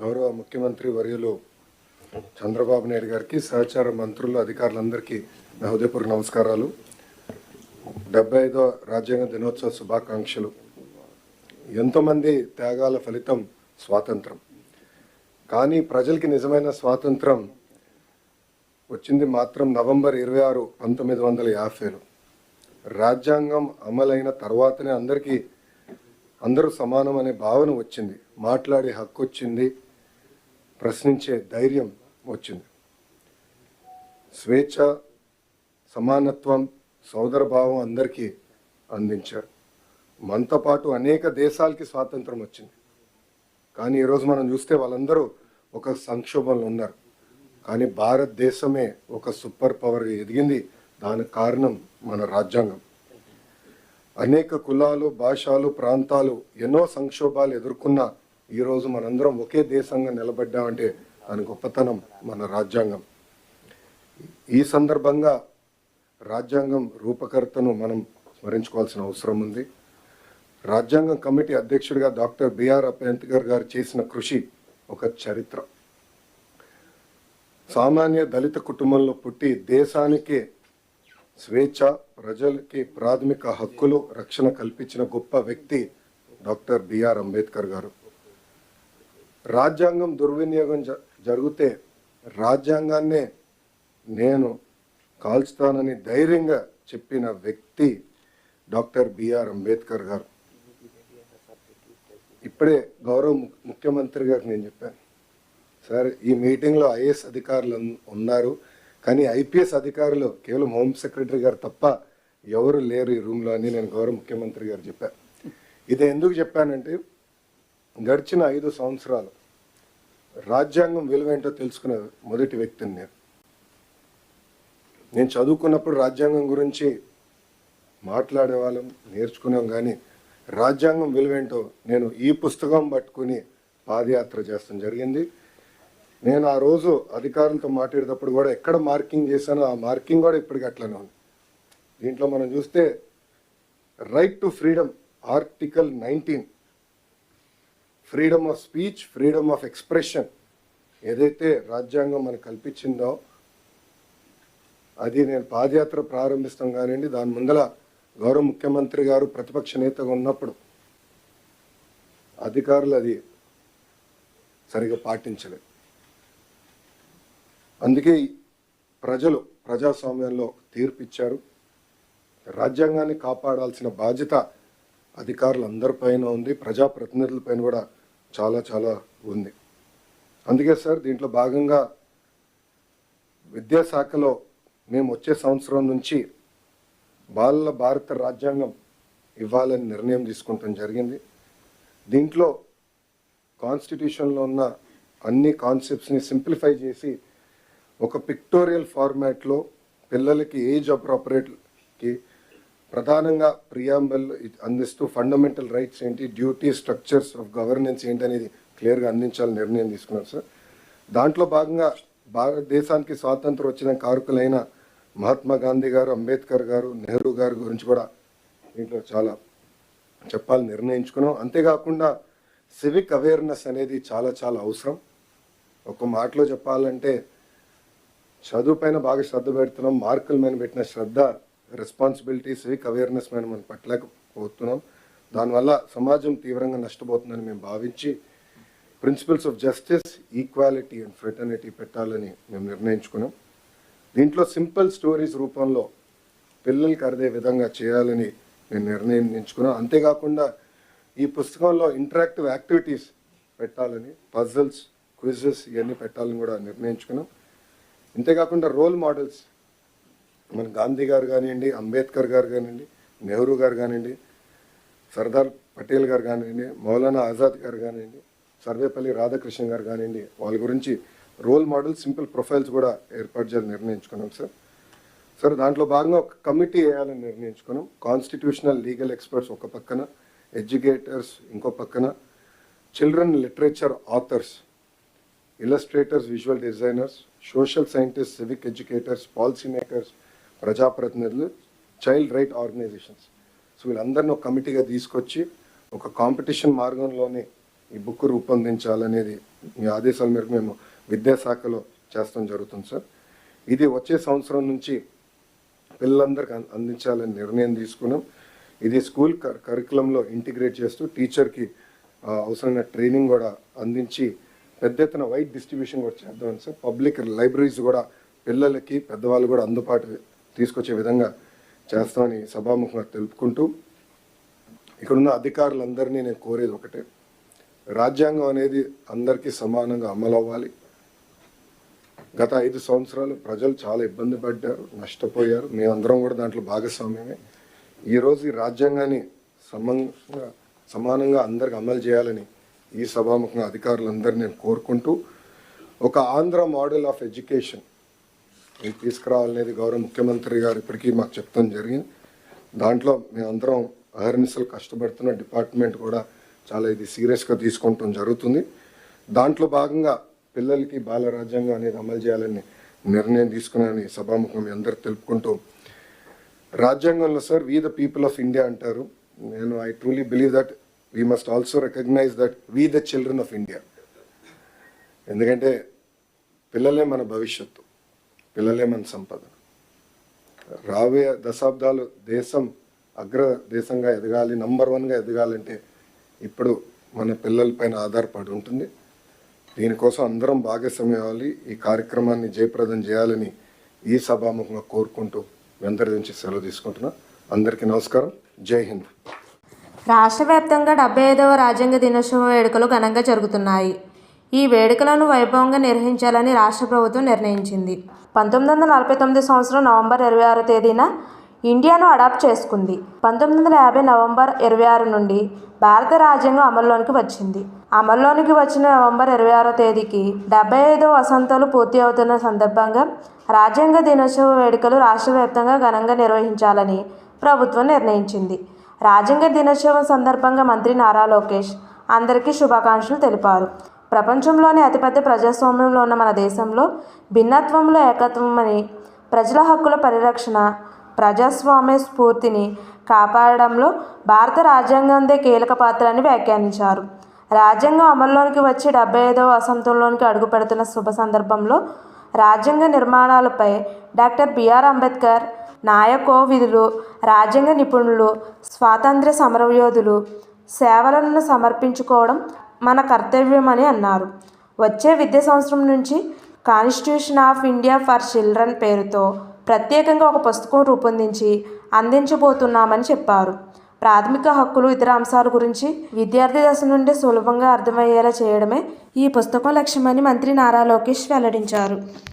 గౌరవ ముఖ్యమంత్రి వర్యులు చంద్రబాబు నాయుడు గారికి, సహచార మంత్రులు, అధికారులందరికీ నా హృదయపూర్వక నమస్కారాలు. 75వ రాజ్యాంగ దినోత్సవ శుభాకాంక్షలు. ఎంతోమంది త్యాగాల ఫలితం స్వాతంత్రం. కానీ ప్రజలకి నిజమైన స్వాతంత్రం వచ్చింది మాత్రం నవంబర్ 26, 1950లో. రాజ్యాంగం అమలైన తర్వాతనే అందరూ సమానం అనే భావన వచ్చింది. మాట్లాడే హక్కు వచ్చింది, ప్రశ్నించే ధైర్యం వచ్చింది. స్వేచ్ఛ, సమానత్వం, సోదరభావం అందరికీ అందించారు. మనతో పాటు అనేక దేశాలకి స్వాతంత్రం వచ్చింది. కానీ ఈరోజు మనం చూస్తే వాళ్ళందరూ ఒక సంక్షోభంలో ఉన్నారు. కానీ భారతదేశమే ఒక సూపర్ పవర్గా ఎదిగింది. దానికి కారణం మన రాజ్యాంగం. అనేక కులాలు, భాషలు, ప్రాంతాలు ఎన్నో సంక్షోభాలు ఎదుర్కొన్న ఈరోజు మనందరం ఒకే దేశంగా నిలబడ్డామంటే దాని గొప్పతనం మన రాజ్యాంగం. ఈ సందర్భంగా రాజ్యాంగం రూపకర్తను మనం స్మరించుకోవాల్సిన అవసరం ఉంది. రాజ్యాంగం కమిటీ అధ్యక్షుడిగా డాక్టర్ బిఆర్ అంబేద్కర్ గారు చేసిన కృషి ఒక చరిత్ర. సామాన్య దళిత కుటుంబంలో పుట్టి దేశానికి స్వేచ్ఛ, ప్రజలకి ప్రాథమిక హక్కులు, రక్షణ కల్పించిన గొప్ప వ్యక్తి డాక్టర్ బిఆర్ అంబేద్కర్ గారు. రాజ్యాంగం దుర్వినియోగం జరిగితే రాజ్యాంగాన్నే నేను కాల్చుతానని ధైర్యంగా చెప్పిన వ్యక్తి డాక్టర్ బిఆర్ అంబేద్కర్ గారు. ఇప్పుడే గౌరవ ముఖ్యమంత్రి గారికి నేను చెప్పాను, సార్ ఈ మీటింగ్లో ఐఏఎస్ అధికారులు ఉన్నారు, కానీ ఐపీఎస్ అధికారులు కేవలం హోమ్ సెక్రటరీ గారు తప్ప ఎవరు లేరు ఈ రూమ్లో అని నేను గౌరవ ముఖ్యమంత్రి గారు చెప్పాను. ఇది ఎందుకు చెప్పానంటే గడిచిన 5 సంవత్సరాలు రాజ్యాంగం విలువేంటో తెలుసుకున్న మొదటి వ్యక్తిని నేను చదువుకున్నప్పుడు రాజ్యాంగం గురించి మాట్లాడేవాళ్ళం, నేర్చుకున్నాం. కానీ రాజ్యాంగం విలువేంటో నేను ఈ పుస్తకం పట్టుకుని పాదయాత్ర చేస్తాం జరిగింది. నేను ఆ రోజు అధికారులతో మాట్లాడేటప్పుడు కూడా ఎక్కడ మార్కింగ్ చేశానో ఆ మార్కింగ్ కూడా ఇప్పటికీ అట్లనే ఉంది. దీంట్లో మనం చూస్తే right to freedom, article 19, freedom of speech, freedom of expression ఏదైతే రాజ్యాంగం మనకు కల్పించిందో అది నేను పాదయాత్ర ప్రారంభిస్తాం కానివ్వండి, దాని ముందల గౌరవ ముఖ్యమంత్రి గారు ప్రతిపక్ష నేతగా ఉన్నప్పుడు అధికారులు అది సరిగా పాటించలేదు. అందుకే ప్రజలు ప్రజాస్వామ్యంలో తీర్పిచ్చారు. రాజ్యాంగాన్ని కాపాడాల్సిన బాధ్యత అధికారులందరిపైన ఉంది, ప్రజాప్రతినిధులపైన కూడా చాలా చాలా ఉంది. అందుకే సార్ దీంట్లో భాగంగా విద్యాశాఖలో మేము వచ్చే సంవత్సరం నుంచి బాలల భారత రాజ్యాంగం ఇవ్వాలని నిర్ణయం తీసుకుంటాం జరిగింది. దీంట్లో కాన్స్టిట్యూషన్లో ఉన్న అన్ని కాన్సెప్ట్స్ని సింప్లిఫై చేసి ఒక పిక్టోరియల్ ఫార్మాట్లో పిల్లలకి ఏజ్ అప్రోప్రియేట్కి ప్రధానంగా ప్రియాంబల్ అందిస్తూ ఫండమెంటల్ రైట్స్ ఏంటి, డ్యూటీ, స్ట్రక్చర్స్ ఆఫ్ గవర్నెన్స్ ఏంటి అనేది క్లియర్గా అందించాలని నిర్ణయం తీసుకున్నాం సార్. దాంట్లో భాగంగా భారతదేశానికి స్వాతంత్రం వచ్చిన కారకులైన మహాత్మా గాంధీ గారు, అంబేద్కర్ గారు, నెహ్రూ గారి గురించి కూడా దీంట్లో చాలా చెప్పాలని నిర్ణయించుకున్నాం. అంతేకాకుండా సివిక్ అవేర్నెస్ అనేది చాలా చాలా అవసరం. ఒక మాటలో చెప్పాలంటే చదువు పైన బాగా శ్రద్ధ పెడుతున్నాం, మార్కుల మీద పెట్టిన శ్రద్ధ, రెస్పాన్సిబిలిటీ, సివిక్ అవేర్నెస్ మీద మనం పట్టలేకపోతున్నాం. దానివల్ల సమాజం తీవ్రంగా నష్టపోతుందని మేము భావించి principles of justice, equality and fraternity పెట్టాలని మేము నిర్ణయించుకున్నాం. దీంట్లో సింపుల్ స్టోరీస్ రూపంలో పిల్లలకి అర్థే విధంగా చేయాలని మేము నిర్ణయించుకున్నాం. అంతేకాకుండా ఈ పుస్తకంలో ఇంటరాక్టివ్ యాక్టివిటీస్ పెట్టాలని, పజిల్స్, క్విజెస్ ఇవన్నీ పెట్టాలని కూడా నిర్ణయించుకున్నాం. ఇంతేకాకుండా రోల్ మోడల్స్ మన గాంధీ గారు కానివ్వండి, అంబేద్కర్ గారు కానివ్వండి, నెహ్రూ గారు కానివ్వండి, సర్దార్ పటేల్ గారు కానివ్వండి, మౌలానా ఆజాద్ గారు కానివ్వండి, సర్వేపల్లి రాధాకృష్ణ గారు కానివ్వండి, వాళ్ళ గురించి రోల్ మోడల్, సింపుల్ ప్రొఫైల్స్ కూడా ఏర్పాటు చేయాలని నిర్ణయించుకున్నాం సార్. దాంట్లో భాగంగా ఒక కమిటీ వేయాలని నిర్ణయించుకున్నాం. కాన్స్టిట్యూషనల్ లీగల్ ఎక్స్పర్ట్స్ ఒక పక్కన, ఎడ్యుకేటర్స్ ఇంకో పక్కన, children literature authors, illustrators, visual designers, social scientist, civic educators, policy makers, ప్రజాప్రతినిధులు, చైల్డ్ రైట్ ఆర్గనైజేషన్స్. సో వీళ్ళందరినీ ఒక కమిటీగా తీసుకొచ్చి ఒక కాంపిటీషన్ మార్గంలోనే ఈ బుక్ రూపొందించాలనేది మీ ఆదేశాల మేరకు మేము విద్యాశాఖలో చేస్తాం జరుగుతుంది సార్. ఇది వచ్చే సంవత్సరం నుంచి పిల్లలందరికీ అందించాలని నిర్ణయం తీసుకున్నాం. ఇది స్కూల్ కరికులంలో ఇంటిగ్రేట్ చేస్తూ టీచర్కి అవసరమైన ట్రైనింగ్ కూడా అందించి పెద్ద ఎత్తున వైడ్ డిస్ట్రిబ్యూషన్ కూడా చేద్దామని సార్. పబ్లిక్ లైబ్రరీస్ కూడా పిల్లలకి పెద్దవాళ్ళు కూడా అందుబాటు తీసుకొచ్చే విధంగా చేస్తామని సభాముఖంగా తెలుపుకుంటూ, ఇక్కడున్న అధికారులందరినీ నేను కోరేది ఒకటే, రాజ్యాంగం అనేది అందరికీ సమానంగా అమలు అవ్వాలి. గత 5 సంవత్సరాలు ప్రజలు చాలా ఇబ్బంది పడ్డారు, నష్టపోయారు. మేమందరం కూడా దాంట్లో భాగస్వామ్యమే. ఈరోజు ఈ రాజ్యాంగాన్ని సమానంగా అందరికి అమలు చేయాలని ఈ సభాముఖంగా అధికారులందరినీ నేను కోరుకుంటూ, ఒక ఆంధ్ర మోడల్ ఆఫ్ ఎడ్యుకేషన్ తీసుకురావాలనేది గౌరవ ముఖ్యమంత్రి గారు ఇప్పటికీ మాకు చెప్తాం జరిగింది. దాంట్లో మేమందరం అహర్నిశలు కష్టపడుతున్న డిపార్ట్మెంట్ కూడా చాలా ఇది సీరియస్గా తీసుకుంటాం జరుగుతుంది. దాంట్లో భాగంగా పిల్లలకి బాల రాజ్యాంగం అనేది అమలు చేయాలని నిర్ణయం తీసుకున్నానని సభాముఖం మీ అందరు తెలుపుకుంటూ, రాజ్యాంగంలో sir we the people of India అంటారు. నేను I truly believe that we must also recognize that we the children of India. ఎందుకంటే పిల్లలే మన భవిష్యత్తు, పిల్లలే మన సంపద. రాబోయే దశాబ్దాలు దేశం అగ్ర దేశంగా ఎదగాలి, నంబర్ 1గా ఎదగాలంటే ఇప్పుడు మన పిల్లలపైన ఆధారపడి ఉంటుంది. దీనికోసం అందరం భాగస్వామ్యం అవ్వాలి. ఈ కార్యక్రమాన్ని జయప్రదం చేయాలని ఈ సభాముఖంగా కోరుకుంటూ మీ అందరి నుంచి సెలవు తీసుకుంటున్నా. అందరికీ నమస్కారం. జై హింద్. రాష్ట్ర వ్యాప్తంగా 75వ రాజ్యాంగ దినోత్సవ వేడుకలు ఘనంగా జరుగుతున్నాయి. ఈ వేడుకలను వైభవంగా నిర్వహించాలని రాష్ట్ర ప్రభుత్వం నిర్ణయించింది. 1949 సంవత్సరం నవంబర్ 26వ తేదీన ఇండియాను అడాప్ట్ చేసుకుంది. 1950 నవంబర్ 26 నుండి భారత రాజ్యాంగం అమల్లోనికి వచ్చింది. అమల్లోనికి వచ్చిన నవంబర్ 26వ తేదీకి 75వ వసంతాలు పూర్తి అవుతున్న సందర్భంగా రాజ్యాంగ దినోత్సవ వేడుకలు రాష్ట్ర వ్యాప్తంగా ఘనంగా నిర్వహించాలని ప్రభుత్వం నిర్ణయించింది. రాజ్యాంగ దినోత్సవం సందర్భంగా మంత్రి నారా లోకేష్ అందరికీ శుభాకాంక్షలు తెలిపారు. ప్రపంచంలోనే అతిపెద్ద ప్రజాస్వామ్యంలో ఉన్న మన దేశంలో భిన్నత్వంలో ఏకత్వమని, ప్రజల హక్కుల పరిరక్షణ, ప్రజాస్వామ్య స్ఫూర్తిని కాపాడడంలో భారత రాజ్యాంగందే కీలక పాత్ర అని వ్యాఖ్యానించారు. రాజ్యాంగం అమల్లోనికి వచ్చి 75వ వసంతంలోనికి అడుగుపెడుతున్న శుభ సందర్భంలో రాజ్యాంగ నిర్మాణాలపై డాక్టర్ బిఆర్ అంబేద్కర్, న్యాయకోవిదులు, రాజ్యాంగ నిపుణులు, స్వాతంత్ర్య సమరయోధులు సేవలను సమర్పించుకోవడం మన కర్తవ్యమని అన్నారు. వచ్చే విద్యా సంవత్సరం నుంచి constitution of India for children పేరుతో ప్రత్యేకంగా ఒక పుస్తకం రూపొందించి అందించబోతున్నామని చెప్పారు. ప్రాథమిక హక్కులు, ఇతర అంశాల గురించి విద్యార్థి దశ నుండి సులభంగా అర్థమయ్యేలా చేయడమే ఈ పుస్తకం లక్ష్యమని మంత్రి నారా లోకేష్ వెల్లడించారు.